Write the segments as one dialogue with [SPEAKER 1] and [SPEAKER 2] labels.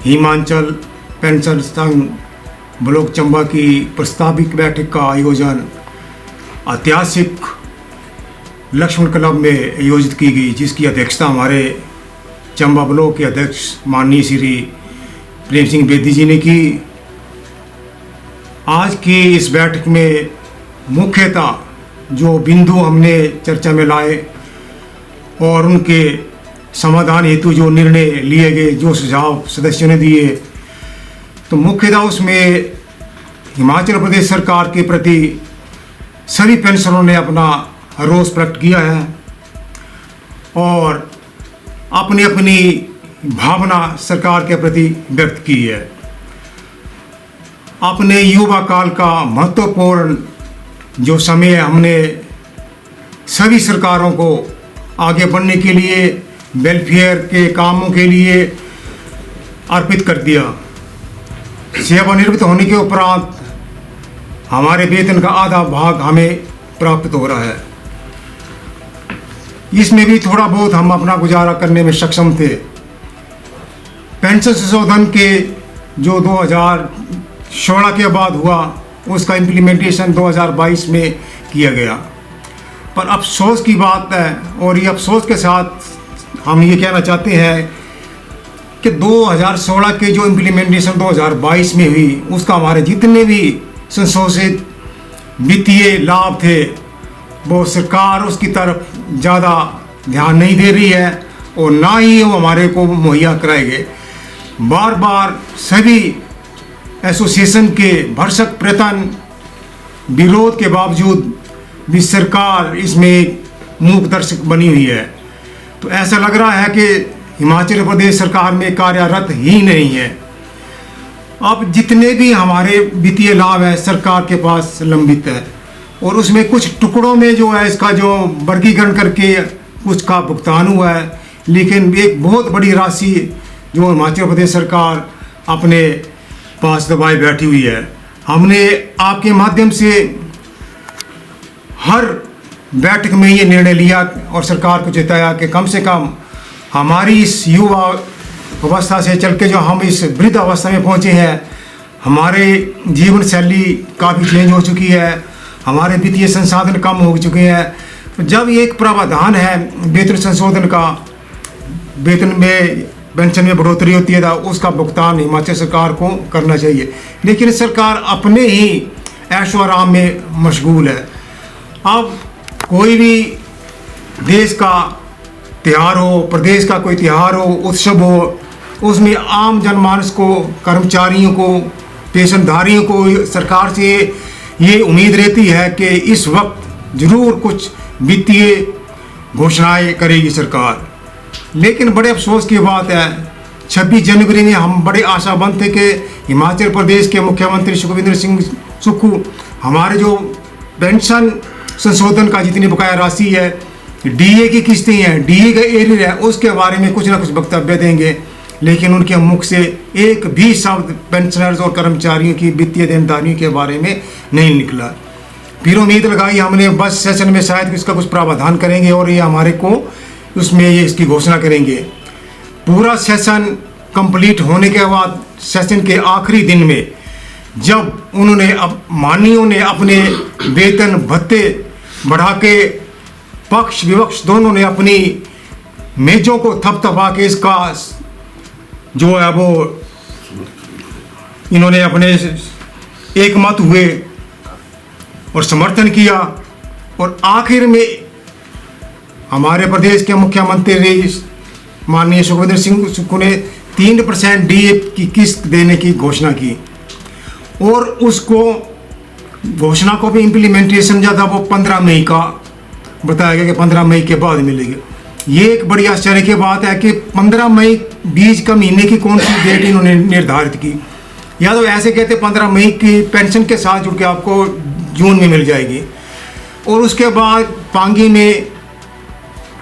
[SPEAKER 1] Himachal pension संघ block Chamba की प्रस्तावित बैठक का आयोजन ऐतिहासिक लक्ष्मण क्लब में आयोजित की गई, जिसकी अध्यक्षता हमारे चंबा ब्लॉक के अध्यक्ष माननीय श्री प्रेम सिंह बेदी जी ने की। आज की इस बैठक में मुख्यतः जो बिंदु हमने चर्चा में लाए और उनके समाधान हेतु जो निर्णय लिए गए, जो सुझाव सदस्यों ने दिए, तो मुख्यतः उसमें हिमाचल प्रदेश सरकार के प्रति सभी पेंशनरों ने अपना रोष प्रकट किया है और अपनी अपनी भावना सरकार के प्रति व्यक्त की है। अपने युवा काल का महत्वपूर्ण जो समय हमने सभी सरकारों को आगे बढ़ने के लिए, वेलफेयर के कामों के लिए अर्पित कर दिया। सेवानिवृत्त होने के उपरांत हमारे वेतन का आधा भाग हमें प्राप्त हो रहा है। इसमें भी थोड़ा बहुत हम अपना गुजारा करने में सक्षम थे। पेंशन संशोधन के जो 2016 के बाद हुआ, उसका इम्प्लीमेंटेशन 2022 में किया गया। पर अफसोस की बात है, और ये अफसोस के साथ हम ये कहना चाहते हैं कि 2016 के जो इम्प्लीमेंटेशन 2022 में हुई, उसका हमारे जितने भी संशोधित वित्तीय लाभ थे वो सरकार उसकी तरफ ज़्यादा ध्यान नहीं दे रही है और ना ही वो हमारे को मुहैया कराए गए। बार बार सभी एसोसिएशन के भरसक प्रयत्न विरोध के बावजूद भी सरकार इसमें मूक दर्शक बनी हुई है। तो ऐसा लग रहा है कि हिमाचल प्रदेश सरकार में कार्यरत ही नहीं है। अब जितने भी हमारे वित्तीय लाभ है सरकार के पास लंबित है और उसमें कुछ टुकड़ों में जो है इसका जो वर्गीकरण करके कुछ का भुगतान हुआ है, लेकिन एक बहुत बड़ी राशि जो हिमाचल प्रदेश सरकार अपने पास दबाए बैठी हुई है। हमने आपके माध्यम से हर बैठक में ये निर्णय लिया और सरकार को चेताया कि कम से कम हमारी इस युवा अवस्था से चल के जो हम इस वृद्ध अवस्था में पहुँचे हैं, हमारे जीवन शैली काफ़ी चेंज हो चुकी है, हमारे वित्तीय संसाधन कम हो चुके हैं। तो जब एक प्रावधान है वेतन संशोधन का, वेतन में पेंशन में बढ़ोतरी होती है, उसका भुगतान हिमाचल सरकार को करना चाहिए, लेकिन सरकार अपने ही ऐशो आराम में मशगूल है। अब कोई भी देश का त्यौहार हो, प्रदेश का कोई त्यौहार हो, उत्सव हो, उसमें आम जनमानस को, कर्मचारियों को, पेंशनधारियों को सरकार से ये उम्मीद रहती है कि इस वक्त ज़रूर कुछ वित्तीय घोषणाएं करेगी सरकार। लेकिन बड़े अफसोस की बात है, 26 जनवरी में हम बड़े आशावंत थे कि हिमाचल प्रदेश के मुख्यमंत्री सुखविंदर सिंह सुक्खू हमारे जो पेंशन संशोधन का जितनी बकाया राशि है, डीए की किस्तें हैं, डीए का एरियर है, उसके बारे में कुछ ना कुछ वक्तव्य देंगे, लेकिन उनके मुख से एक भी शब्द पेंशनर्स और कर्मचारियों की वित्तीय देनदारियों के बारे में नहीं निकला। फिर उम्मीद लगाई हमने बस सेशन में शायद इसका कुछ प्रावधान करेंगे और ये हमारे को उसमें ये इसकी घोषणा करेंगे। पूरा सेशन कंप्लीट होने के बाद सेशन के आखिरी दिन में जब उन्होंने माननीयों ने अपने वेतन भत्ते बढ़ा के पक्ष विपक्ष दोनों ने अपनी मेजों को थपथपा के इसका जो है वो इन्होंने अपने एकमत हुए और समर्थन किया, और आखिर में हमारे प्रदेश के मुख्यमंत्री माननीय सुखविंदर सिंह सुक्खू ने 3% डीए की किस्त देने की घोषणा की और उसको घोषणा को भी इम्प्लीमेंटेशन ज़्यादा वो 15 मई का बताया गया कि 15 मई के बाद मिलेगी। ये एक बड़ी आश्चर्य की बात है कि 15 मई बीच का महीने की कौन सी डेट इन्होंने निर्धारित की, या तो ऐसे कहते 15 मई की पेंशन के साथ जुड़ के आपको जून में मिल जाएगी। और उसके बाद पांगी में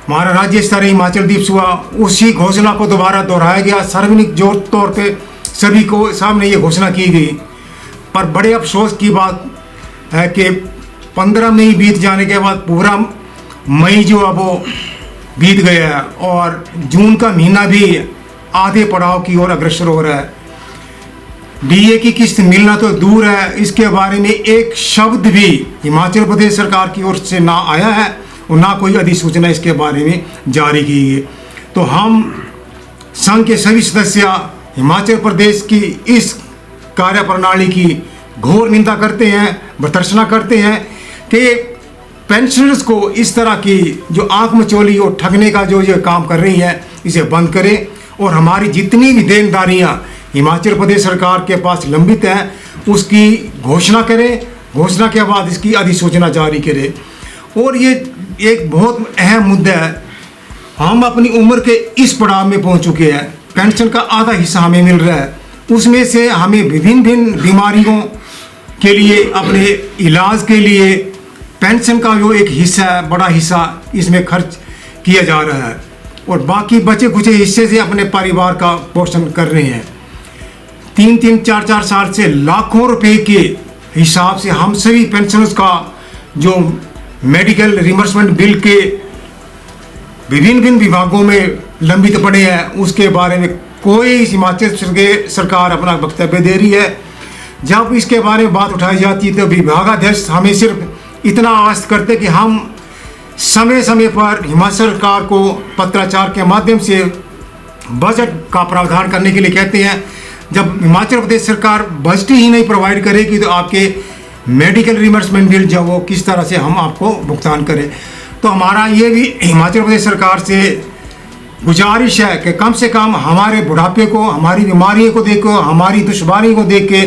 [SPEAKER 1] हमारा राज्य स्तरीय हिमाचल दिवस हुआ, उसी घोषणा को दोबारा दोहराया गया, सार्वजनिक जोर तौर पे सभी को सामने ये घोषणा की गई। पर बड़े अफसोस की बात है कि 15 मई बीत जाने के बाद पूरा मई जो है वो बीत गया है और जून का महीना भी आधे पड़ाव की ओर अग्रसर हो रहा है। डीए की किस्त मिलना तो दूर है, इसके बारे में एक शब्द भी हिमाचल प्रदेश सरकार की ओर से ना आया है और ना कोई अधिसूचना इसके बारे में जारी की है। तो हम संघ के सभी सदस्य हिमाचल प्रदेश की इस कार्यप्रणाली की घोर निंदा करते हैं, भर्त्सना करते हैं कि पेंशनर्स को इस तरह की जो आंख मचोली और ठगने का जो ये काम कर रही है, इसे बंद करें और हमारी जितनी भी देनदारियां हिमाचल प्रदेश सरकार के पास लंबित हैं उसकी घोषणा करें, घोषणा के बाद इसकी अधिसूचना जारी करें। और ये एक बहुत अहम मुद्दा है, हम अपनी उम्र के इस पड़ाव में पहुंच चुके हैं, पेंशन का आधा हिस्सा हमें मिल रहा है, उसमें से हमें विभिन्न बीमारियों के लिए, अपने इलाज के लिए पेंशन का जो एक हिस्सा है, बड़ा हिस्सा इसमें खर्च किया जा रहा है और बाकी बचे कुछ हिस्से से अपने परिवार का पोषण कर रहे हैं। 3-3, 4-4 साल से लाखों रुपए के हिसाब से हम सभी पेंशनर्स का जो मेडिकल रिमबर्समेंट बिल के विभिन्न विभागों में लंबित पड़े हैं, उसके बारे में कोई हिमाचल सरकार अपना वक्तव्य दे रही है। जब इसके बारे में बात उठाई जाती है तो विभागाध्यक्ष हमें सिर्फ इतना आश्वस्त करते कि हम समय समय पर हिमाचल सरकार को पत्राचार के माध्यम से बजट का प्रावधान करने के लिए कहते हैं। जब हिमाचल प्रदेश सरकार बजट ही नहीं प्रोवाइड करेगी तो आपके मेडिकल रिमबर्समेंट बिल जो वो किस तरह से हम आपको भुगतान करें। तो हमारा ये भी हिमाचल प्रदेश सरकार से गुजारिश है कि कम से कम हमारे बुढ़ापे को, हमारी बीमारियों को देख के, हमारी दुश्वारी को देख के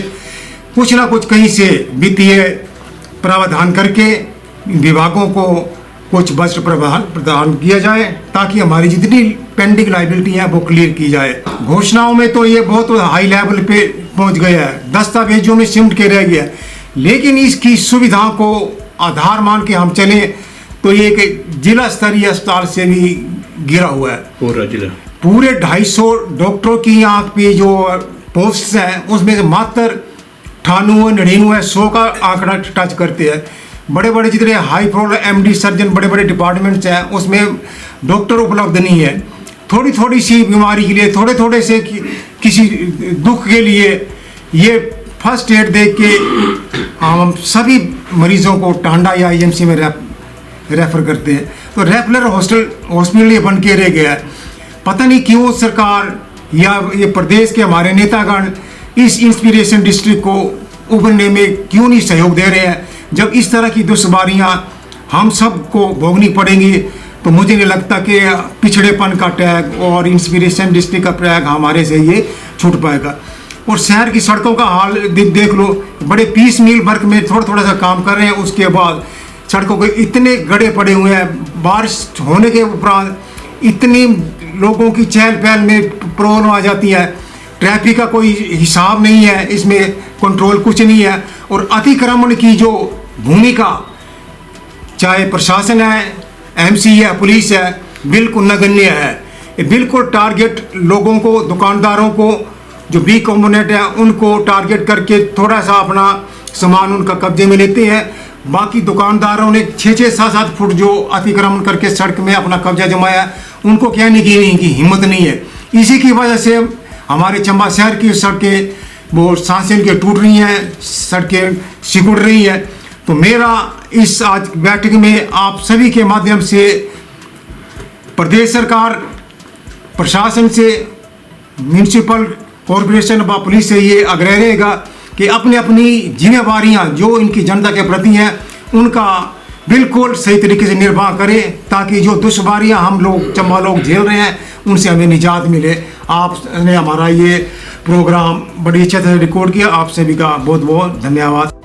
[SPEAKER 1] कुछ ना कुछ कहीं से वित्तीय प्रावधान करके विभागों को कुछ बजट प्रदान किया जाए ताकि हमारी जितनी पेंडिंग लाइबिलिटी है वो क्लियर की जाए। घोषणाओं में तो ये बहुत हाई लेवल पे पहुंच गया है, दस्तावेजों में सिमट के रह गया है, लेकिन इसकी सुविधाओं को आधार मान के हम चलें तो ये एक जिला स्तरीय अस्पताल से भी गिरा हुआ है। पूरे 250 डॉक्टरों की यहाँ पे जो पोस्ट हैं उसमें से मात्र 98-99-100 का आंकड़ा टच करते हैं। बड़े बड़े जितने हाई फ्लोर एमडी सर्जन, बड़े बड़े डिपार्टमेंट्स हैं उसमें डॉक्टर उपलब्ध नहीं है। थोड़ी थोड़ी सी बीमारी के लिए, थोड़े थोड़े से किसी दुख के लिए ये फर्स्ट एड दे के हम सभी मरीजों को टांडा या आईएमसी में रेफर करते हैं। तो रेफरल हॉस्पिटल ये बन के रह गया है। पता नहीं क्यों सरकार या ये प्रदेश के हमारे नेतागण इस इंस्पिरेशन डिस्ट्रिक्ट को उभरने में क्यों नहीं सहयोग दे रहे हैं। जब इस तरह की दुश्वारियाँ हम सबको भोगनी पड़ेंगी तो मुझे नहीं लगता कि पिछड़ेपन का टैग और इंस्पिरेशन डिस्ट्रिक्ट का टैग हमारे से ये छूट पाएगा। और शहर की सड़कों का हाल देख लो, बड़े पीस मील वर्क में थोड़ा थोड़ा सा काम कर रहे हैं, उसके बाद सड़कों के इतने गड्ढे पड़े हुए हैं। बारिश होने के उपरांत इतनी लोगों की चहल पहल में प्रॉब्लम आ जाती है, ट्रैफिक का कोई हिसाब नहीं है, इसमें कंट्रोल कुछ नहीं है। और अतिक्रमण की जो भूमिका चाहे प्रशासन है, एमसी है, पुलिस है, बिल्कुल नगण्य है। ये बिल्कुल टारगेट लोगों को, दुकानदारों को, जो बी कॉम्पोनेंट है उनको टारगेट करके थोड़ा सा अपना सामान उनका कब्जे में लेते हैं। बाकी दुकानदारों ने 6-6, 7-7 फुट जो अतिक्रमण करके सड़क में अपना कब्जा जमाया, उनको कहने की हिम्मत नहीं है। इसी की वजह से हमारे चंबा शहर की सड़कें वो सांसें के टूट रही हैं, सड़कें सिकुड़ रही हैं। तो मेरा इस आज बैठक में आप सभी के माध्यम से प्रदेश सरकार, प्रशासन से, म्यूनिसिपल कॉरपोरेशन व पुलिस से ये आग्रह रहेगा कि अपनी अपनी जिम्मेवारियां जो इनकी जनता के प्रति हैं उनका बिल्कुल सही तरीके से निर्वाह करें ताकि जो दुश्वारियां हम लोग चंबा लोग झेल रहे हैं उनसे हमें निजात मिले। आपने हमारा ये प्रोग्राम बड़ी अच्छे से रिकॉर्ड किया, आप सभी का बहुत बहुत धन्यवाद।